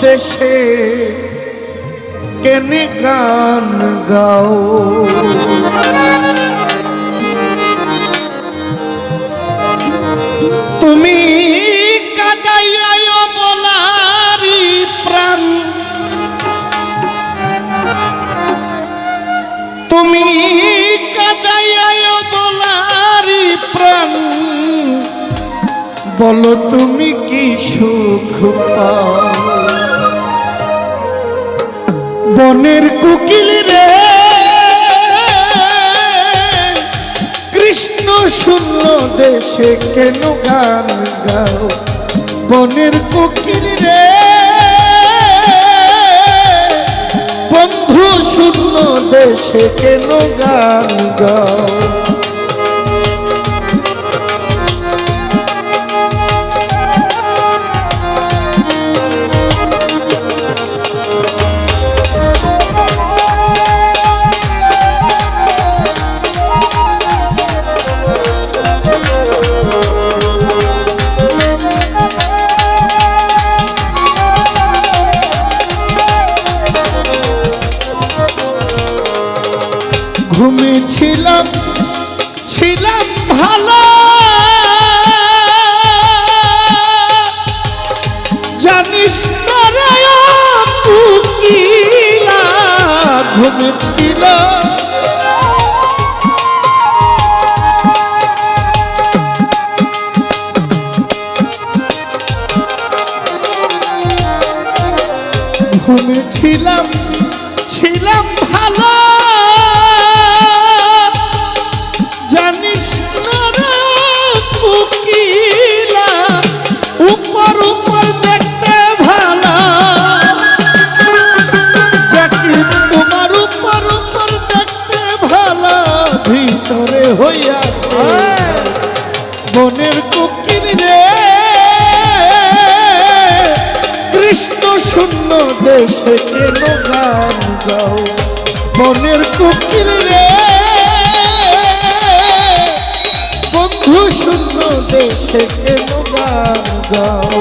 দেশে কেনে গান গাও। তুমি কাদাইয়ায় বলারি প্রাণ, তুমি কাদাইয়ায় বলারি প্রাণ, বলো তুমি কি সুখ পাও। বনের কোকিল রে কৃষ্ণ শূন্য দেশে কেন গান গাও। বনের কোকিল রে বন্ধু শূন্য দেশে কেন গান গাও। ঘুমিয়েছিলাম ছিলাম ভালো, জানিস না রে কোকিলা। ঘুমিয়েছিল ঘুমিয়েছিলাম ছিলাম ভালো, জানিস না রে কোকিলা। উপর উপর দেখতে ভালো, জাকির তোমার উপর উপর দেখতে ভালো, ভিতরে হইয়াছে বনের কোকিল রে কৃষ্ণ শূন্য দেশে কেন গান গাও। বনের কোকিল রে বন্ধু শূন্য দেশে কেন গান গাও।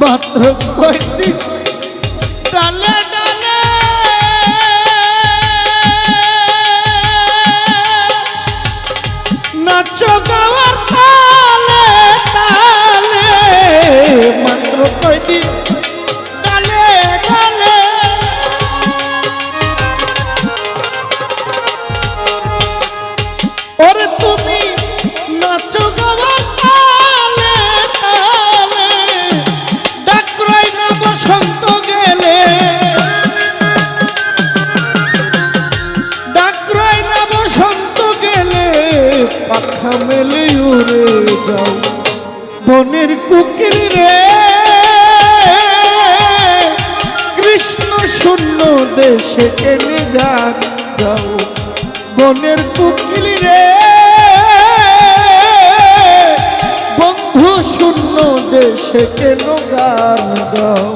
মাত্র কয়েকদিন ডালে ডালে নাচো গাওয়ার তালে তালে। মাত্র কয়েকদিন ডালে ডালে ওরে তুমি নাচো গাওয়ার তালে তালে। ডাকরাই না বসন্ত গেলে, ডাকরাই না বসন্ত গেলে, পাখা মেলে উড়ে যাও। বনের কোকিল রে কৃষ্ণ শূন্য দেশে কেনে গান গাও। বনের কোকিল রে বন্ধু শূন্য দেশে কেন গান গাও।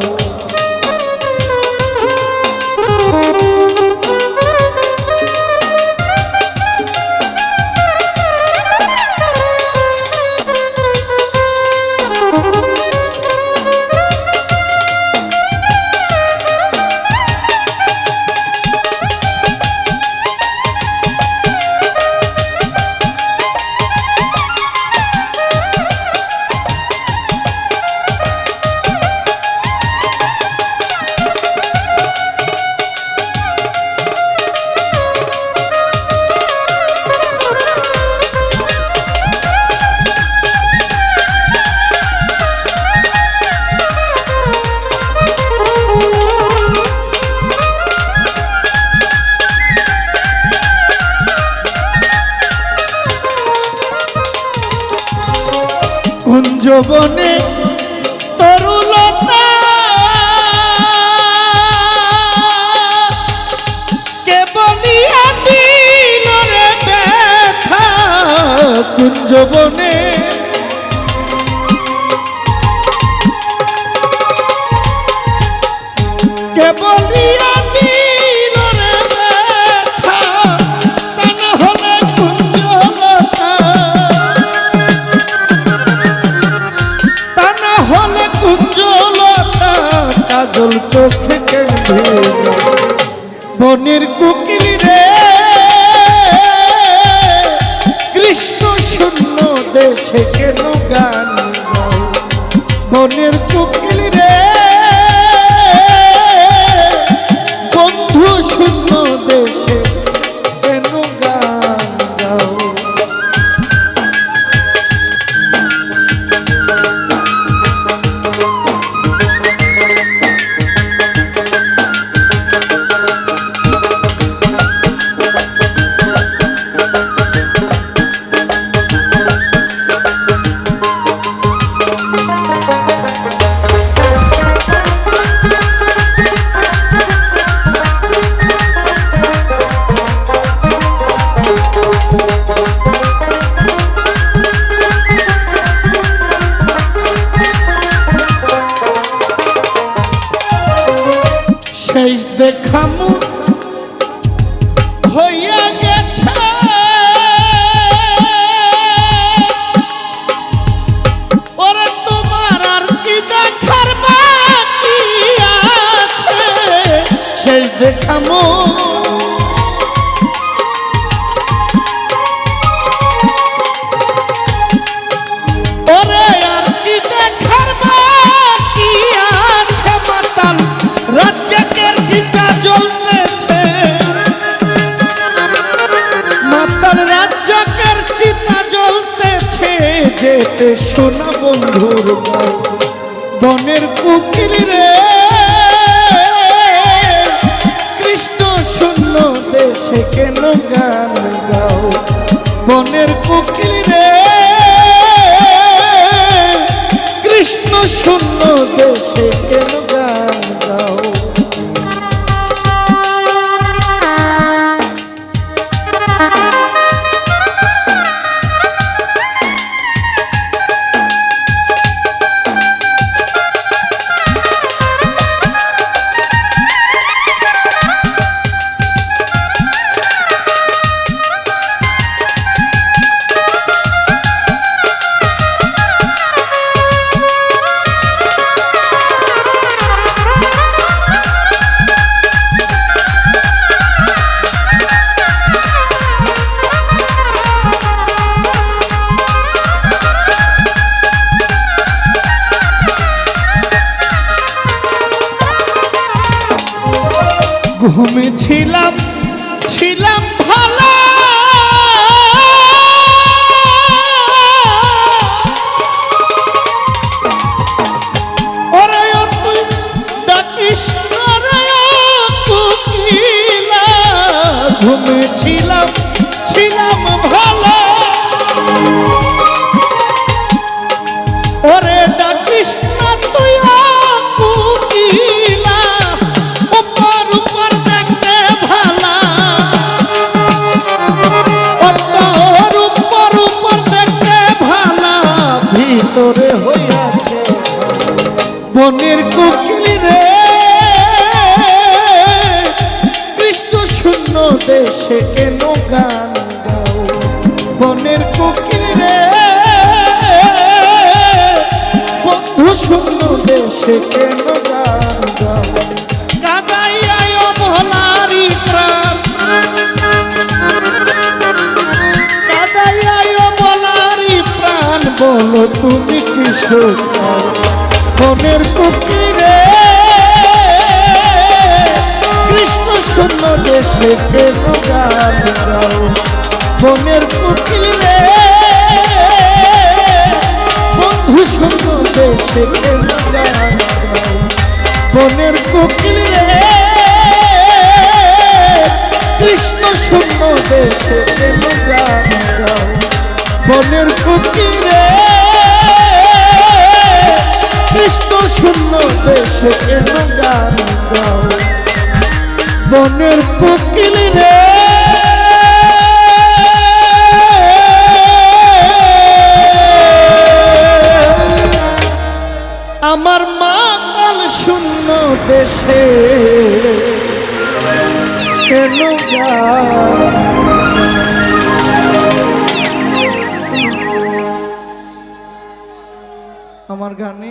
কুঞ্জবনে তরুলতা কে বলিয়া দিল রে ব্যথা। কুঞ্জবনে বলিয়া দিল রে ব্যথা, তা না হলে কুঞ্জলতা, তা না হলে কুঞ্জলতা কাজল চোখে কেঁদে বনের কোকিল রে, কৃষ্ণ শূন্য দেশে কেন গান গাও, বনের কোকিল রে, বন্ধু শূন্য দেশে কেন গান গাও। শেষ দেখামু হইয়া গেছে, ওরে তোমার আর কি দেখার বাকি আছে, শেষ দেখামু ওরে আর কি দেখার বাকি আছে, মাতাল রাজ্জাকের চিতা জ্বলতেছে, মাতাল রাজ্জাকের চিতা জ্বলতেছে, যেতে শোনা বন্ধুর গাও, বনের কোকিল রে, কৃষ্ণ শূন্য দেশে কেন গান গাও, বনের কোকিল রে, কৃষ্ণ শূন্য দেশে কেন গান গাও। ঘুমেছিলাম ছিলাম ভালো, ওরে তুই ডাকিস রে কোকিলা, ঘুমেছিলাম ছিলাম ভালো, ওরে ডাকিস না তুই কোকিলা, উপর উপর দেখতে ভালা, তোর উপর উপর দেখতে ভালা, ভিতরে হইয়াছে বনের কোকিল রে, কৃষ্ণ শূন্য দেশে কেন গান গাও, বনের কোকিল রে, বন্ধু শূন্য দেশে কেন গান গাও। কাদাইয়ায় অবলারি প্রাণ, কাদাইয়ায় অবলারি প্রাণ, বলো তুমি কিশোর বনের কোকিল রে, কৃষ্ণ শূন্য দেশে কেন গান গাও, বনের কোকিল রে, বন্ধু শূন্য দেশে কেন গান গাও, বনের কোকিল রে, কৃষ্ণ শূন্য দেশে কেন গান গাও, বনের কোকিল রে, কৃষ্ণ শূন্য দেশে কেন গান গাও, বনের কোকিল রে। আমার মাতাল শূন্য দেশে কেন গান? আমার গানে